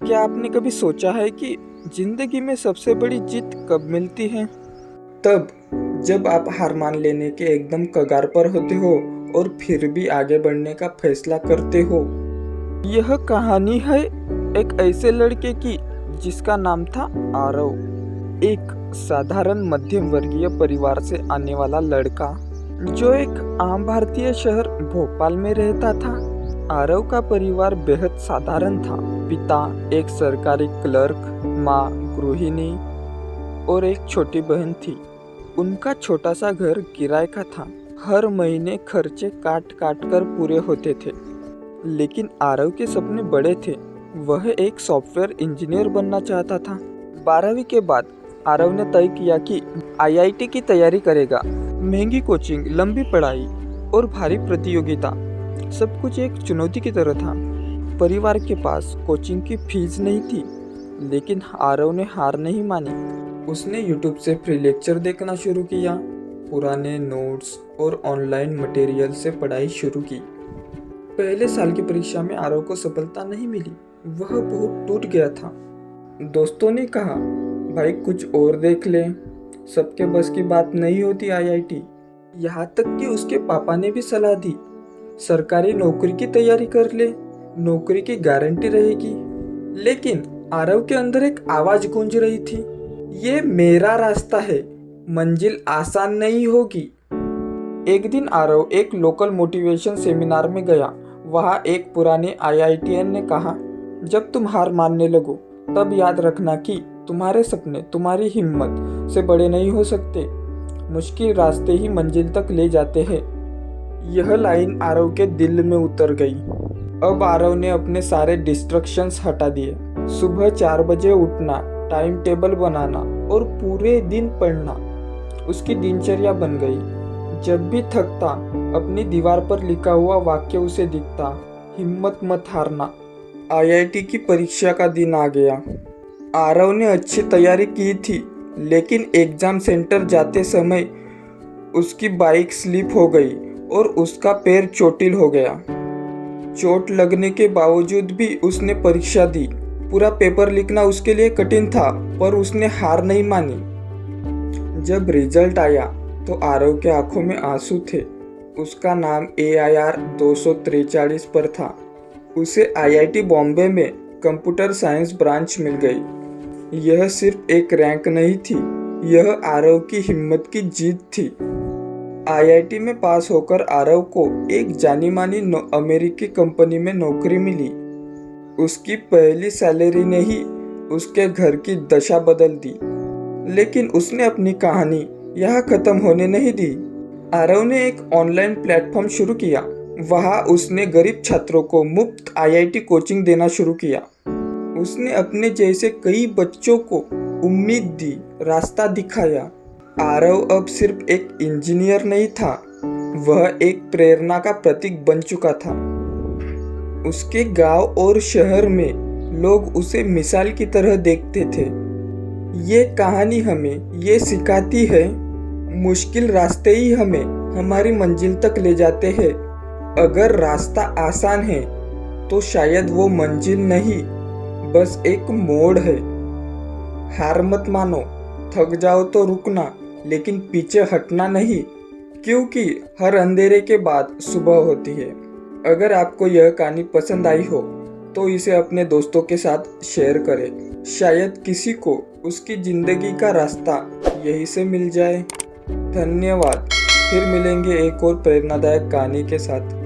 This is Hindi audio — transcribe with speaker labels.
Speaker 1: क्या आपने कभी सोचा है कि जिंदगी में सबसे बड़ी जीत कब मिलती है? तब जब आप हार मान लेने के एकदम कगार पर होते हो और फिर भी आगे बढ़ने का फैसला करते हो। यह कहानी है एक ऐसे लड़के की जिसका नाम था आरव। एक साधारण मध्यम वर्गीय परिवार से आने वाला लड़का जो एक आम भारतीय शहर भोपाल में रहता था। आरव का परिवार बेहद साधारण था। पिता एक सरकारी क्लर्क, माँ गृहिणी और एक छोटी बहन थी। उनका छोटा सा घर किराए का था। हर महीने खर्चे काट काट कर पूरे होते थे। लेकिन आरव के सपने बड़े थे। वह एक सॉफ्टवेयर इंजीनियर बनना चाहता था। 12वीं के बाद आरव ने तय किया कि आईआईटी की तैयारी करेगा। महंगी कोचिंग, लंबी पढ़ाई और भारी प्रतियोगिता, सब कुछ एक चुनौती की तरह था। परिवार के पास कोचिंग की फीस नहीं थी, लेकिन आरव ने हार नहीं मानी। उसने यूट्यूब से फ्री लेक्चर देखना शुरू किया, पुराने नोट्स और ऑनलाइन मटेरियल से पढ़ाई शुरू की। पहले साल की परीक्षा में आरव को सफलता नहीं मिली। वह बहुत टूट गया था। दोस्तों ने कहा, भाई कुछ और देख ले, सबके बस की बात नहीं होती आईआईटी। यहाँ तक कि उसके पापा ने भी सलाह दी, सरकारी नौकरी की तैयारी कर ले, नौकरी की गारंटी रहेगी। लेकिन आरव के अंदर एक आवाज गूंज रही थी, ये मेरा रास्ता है, मंजिल आसान नहीं होगी। एक दिन आरव एक लोकल मोटिवेशन सेमिनार में गया। वहाँ एक पुराने आईआईटीएन ने कहा, जब तुम हार मानने लगो तब याद रखना कि तुम्हारे सपने तुम्हारी हिम्मत से बड़े नहीं हो सकते। मुश्किल रास्ते ही मंजिल तक ले जाते हैं। यह लाइन आरव के दिल में उतर गई। अब आरव ने अपने सारे डिस्ट्रैक्शंस हटा दिए। सुबह 4 बजे उठना, टाइम टेबल बनाना और पूरे दिन पढ़ना उसकी दिनचर्या बन गई। जब भी थकता, अपनी दीवार पर लिखा हुआ वाक्य उसे दिखता, हिम्मत मत हारना। आईआईटी की परीक्षा का दिन आ गया। आरव ने अच्छी तैयारी की थी, लेकिन एग्जाम सेंटर जाते समय उसकी बाइक स्लिप हो गई और उसका पैर चोटिल हो गया। चोट लगने के बावजूद भी उसने परीक्षा दी। पूरा पेपर लिखना उसके लिए कठिन था, पर उसने हार नहीं मानी। जब रिजल्ट आया तो आरव के आंखों में आंसू थे। उसका नाम AIR 243 पर था। उसे आईआईटी बॉम्बे में कंप्यूटर साइंस ब्रांच मिल गई। यह सिर्फ एक रैंक नहीं थी, यह आरव की हिम्मत की जीत थी। आईआईटी में पास होकर आरव को एक जानी मानी अमेरिकी कंपनी में नौकरी मिली। उसकी पहली सैलरी ने ही उसके घर की दशा बदल दी। लेकिन उसने अपनी कहानी यहाँ खत्म होने नहीं दी। आरव ने एक ऑनलाइन प्लेटफॉर्म शुरू किया। वहाँ उसने गरीब छात्रों को मुफ्त आईआईटी कोचिंग देना शुरू किया। उसने अपने जैसे कई बच्चों को उम्मीद दी, रास्ता दिखाया। आरव अब सिर्फ एक इंजीनियर नहीं था, वह एक प्रेरणा का प्रतीक बन चुका था। उसके गांव और शहर में लोग उसे मिसाल की तरह देखते थे। ये कहानी हमें ये सिखाती है, मुश्किल रास्ते ही हमें हमारी मंजिल तक ले जाते हैं। अगर रास्ता आसान है तो शायद वो मंजिल नहीं, बस एक मोड़ है। हार मत मानो, थक जाओ तो रुकना, लेकिन पीछे हटना नहीं, क्योंकि हर अंधेरे के बाद सुबह होती है। अगर आपको यह कहानी पसंद आई हो तो इसे अपने दोस्तों के साथ शेयर करें। शायद किसी को उसकी जिंदगी का रास्ता यहीं से मिल जाए। धन्यवाद। फिर मिलेंगे एक और प्रेरणादायक कहानी के साथ।